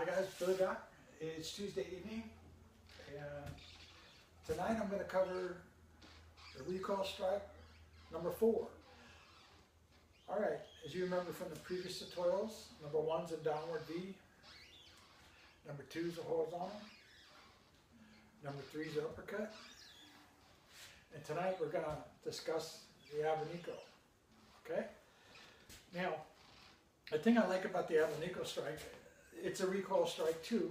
Hi guys, Billy back. It's Tuesday evening, and tonight I'm going to cover the recoil strike number 4. Alright, as you remember from the previous tutorials, number 1's a downward V, number 2's a horizontal, number 3's an uppercut, and tonight we're going to discuss the abanico. Okay? Now, the thing I like about the abanico strike, it's a recoil strike too.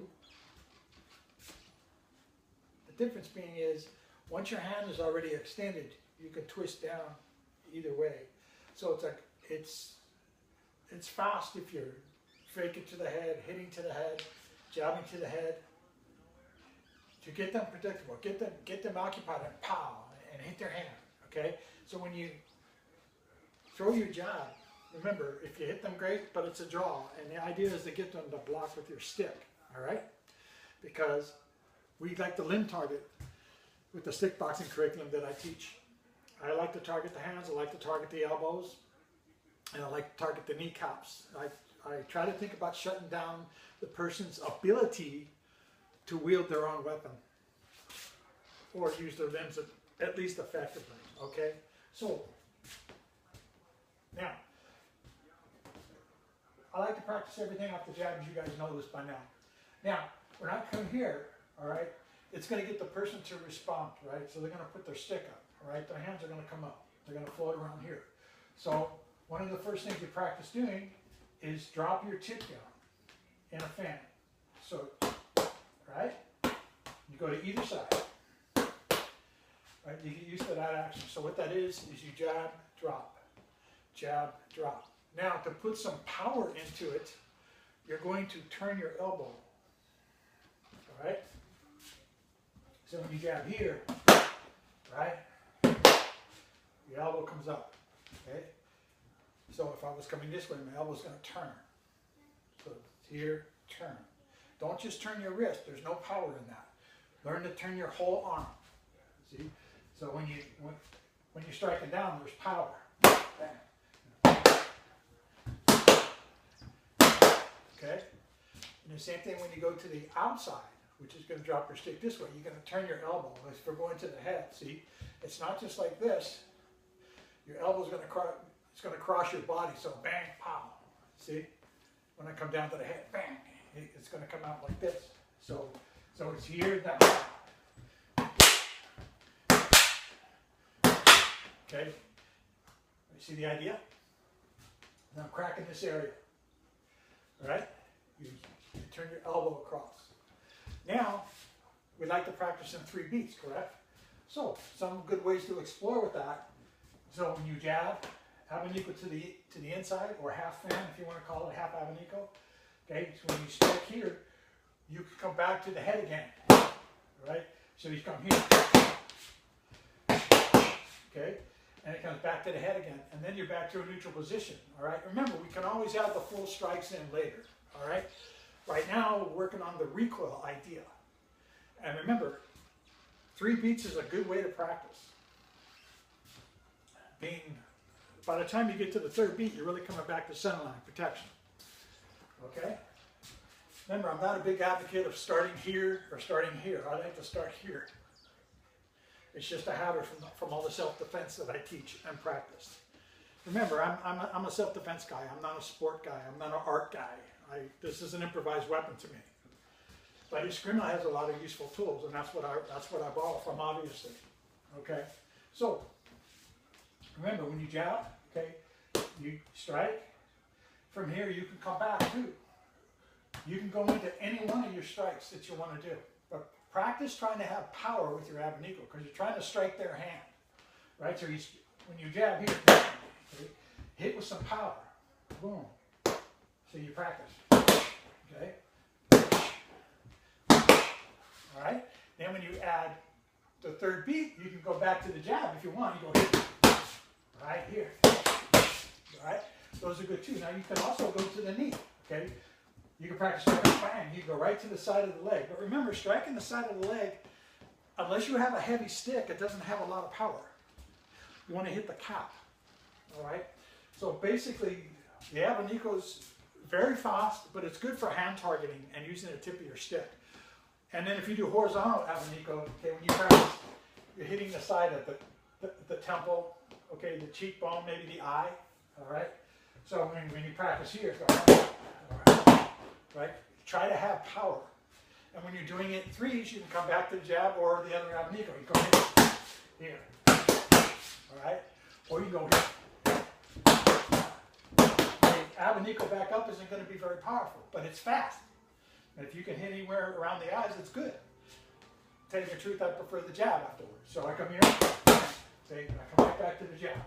The difference being is, once your hand is already extended, you can twist down either way. So it's like, it's fast if you're faking to the head, hitting to the head, jabbing to the head. To get them predictable, get them occupied and pow, and hit their hand, okay? So when you throw your jab, remember, if you hit them, great, but it's a draw. And the idea is to get them to block with your stick, all right? Because we like to limb target with the stick boxing curriculum that I teach. I like to target the hands, I like to target the elbows, and I like to target the kneecaps. I try to think about shutting down the person's ability to wield their own weapon or use their limbs at least effectively, okay? So, now, I like to practice everything off the jab, as you guys know this by now. Now, when I come here, all right, it's going to get the person to respond, right? So they're going to put their stick up, all right? Their hands are going to come up. They're going to float around here. So one of the first things you practice doing is drop your tip down in a fan. So, right? You go to either side. Right? You get used to that action. So what that is you jab, drop. Jab, drop. Now, to put some power into it, you're going to turn your elbow. All right? So when you jab here, right, your elbow comes up. Okay? So if I was coming this way, my elbow's going to turn. So here, turn. Don't just turn your wrist. There's no power in that. Learn to turn your whole arm. See? So when you're striking down, there's power. Bang. Okay? And the same thing when you go to the outside, which is going to drop your stick this way. You're going to turn your elbow as if we're going to the head. See? It's not just like this. Your elbow's going to cross your body. So bang, pow. See? When I come down to the head, bang. It's going to come out like this. So it's here, now. Okay? You see the idea? Now I'm cracking this area. All right? You turn your elbow across. Now, we like to practice in 3 beats, correct? So, some good ways to explore with that. So when you jab, abanico to the inside, or half fan, if you want to call it half abanico. Okay, so when you strike here, you can come back to the head again. All right? So you come here. Okay? And it comes back to the head again. And then you're back to a neutral position. All right? Remember, we can always add the full strikes in later. All right? Right now, we're working on the recoil idea. And remember, 3 beats is a good way to practice. By the time you get to the 3rd beat, you're really coming back to center line protection. Okay? Remember, I'm not a big advocate of starting here or starting here. I like to start here. It's just a habit from all the self-defense that I teach and practice. Remember, I'm a self-defense guy. I'm not a sport guy. I'm not an art guy. This is an improvised weapon to me. But Eskrima has a lot of useful tools, and that's what I borrow from, obviously. Okay? So, remember, when you jab, okay, you strike. From here, you can come back too. You can go into any one of your strikes that you want to do. But practice trying to have power with your abanico, because you're trying to strike their hand. Right? So when you jab here, okay, hit with some power. Boom. So you practice. Okay? All right? Then when you add the 3rd beat, you can go back to the jab if you want. You go here. Right here. All right? Those are good too. Now you can also go to the knee. Okay? You can practice striking, bang. You go right to the side of the leg. But remember, striking the side of the leg, unless you have a heavy stick, it doesn't have a lot of power. You want to hit the cap. All right? So basically, the abanicos very fast, but it's good for hand targeting and using the tip of your stick. And then if you do horizontal abanico, okay, when you practice, you're hitting the side of the temple, okay, the cheekbone, maybe the eye, all right? So when you practice here, go, all right? Try to have power. And when you're doing it in threes, you can come back to the jab or the other abanico. You go here, all right? Or you go here. The abanico back up isn't going to be very powerful, but it's fast. And if you can hit anywhere around the eyes, it's good. Tell you the truth, I prefer the jab afterwards. So I come here, say, I come right back to the jab.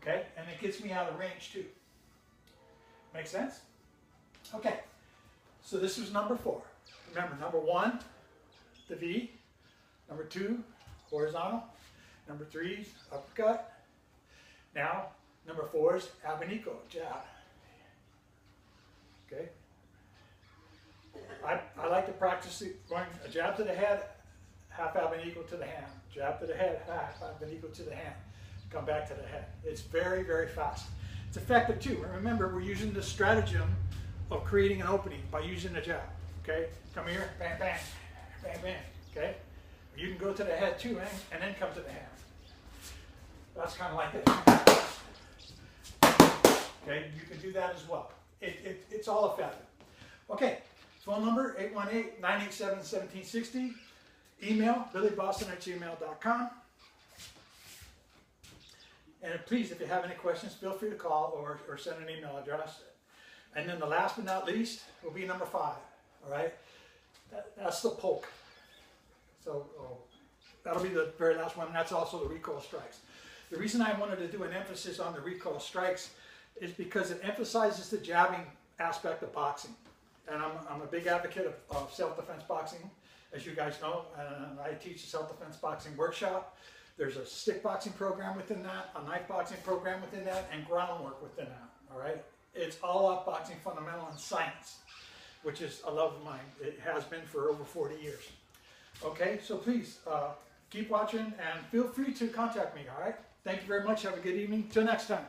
Okay? And it gets me out of range too. Make sense? Okay. So this was number 4. Remember, number 1, the V. Number 2, horizontal. Number 3 is uppercut. Now, number 4 is abanico, jab. Okay? I like to practice going a jab to the head, half abanico to the hand. Jab to the head, half abanico to the hand. Come back to the head. It's very, very fast. It's effective too. And remember, we're using the stratagem of creating an opening by using the jab. Okay? Come here, bang, bang, bang, bang. Okay? You can go to the head too, and then come to the hand. That's kind of like this. Okay? You can do that as well. It's all effective. Okay. Phone number 818-987-1760. Email billyboston@gmail.com. And please, if you have any questions, feel free to call or send an email address. And then the last but not least will be number 5. All right? That's the poke. So that'll be the very last one. That's also the recoil strikes. The reason I wanted to do an emphasis on the recoil strikes is because it emphasizes the jabbing aspect of boxing. And I'm a big advocate of self-defense boxing, as you guys know, and I teach a self-defense boxing workshop. There's a stick boxing program within that, a knife boxing program within that, and groundwork within that, all right? It's all about boxing fundamental and science, which is a love of mine. It has been for over 40 years. Okay, so please keep watching and feel free to contact me, all right? Thank you very much. Have a good evening. Till next time.